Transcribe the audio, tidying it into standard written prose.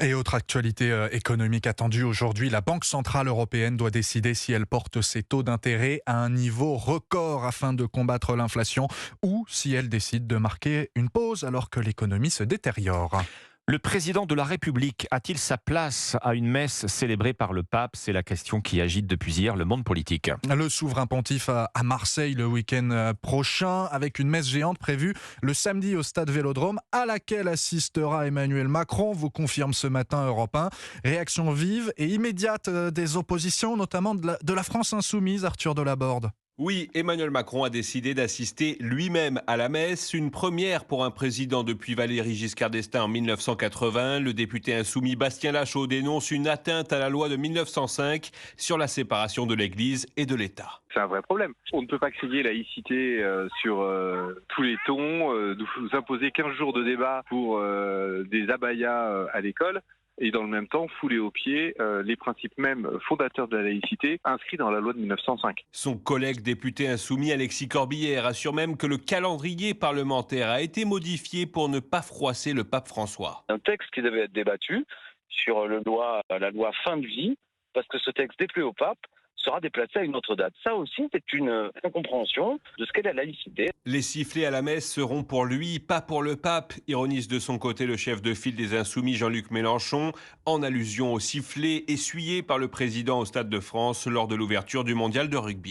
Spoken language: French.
Et autre actualité économique attendue aujourd'hui, la Banque centrale européenne doit décider si elle porte ses taux d'intérêt à un niveau record afin de combattre l'inflation ou si elle décide de marquer une pause alors que l'économie se détériore. Le président de la République a-t-il sa place à une messe célébrée par le pape? C'est la question qui agite depuis hier le monde politique. Le souverain pontife à Marseille le week-end prochain avec une messe géante prévue le samedi au stade Vélodrome à laquelle assistera Emmanuel Macron, vous confirme ce matin Europe 1. Réaction vive et immédiate des oppositions, notamment de la France insoumise, Arthur Delaborde. Oui, Emmanuel Macron a décidé d'assister lui-même à la messe, une première pour un président depuis Valéry Giscard d'Estaing en 1980. Le député insoumis Bastien Lachaud dénonce une atteinte à la loi de 1905 sur la séparation de l'Église et de l'État. C'est un vrai problème. On ne peut pas crier laïcité sur tous les tons, nous imposer 15 jours de débat pour des abayas à l'école. Et dans le même temps, fouler aux pieds les principes même fondateurs de la laïcité inscrits dans la loi de 1905. Son collègue député insoumis Alexis Corbière assure même que le calendrier parlementaire a été modifié pour ne pas froisser le pape François. Un texte qui devait être débattu sur la loi fin de vie, parce que ce texte déplaît au pape, sera déplacé à une autre date. Ça aussi, c'est une incompréhension de ce qu'est la laïcité. Les sifflets à la messe seront pour lui, pas pour le pape, ironise de son côté le chef de file des Insoumis Jean-Luc Mélenchon, en allusion aux sifflets essuyés par le président au Stade de France lors de l'ouverture du mondial de rugby.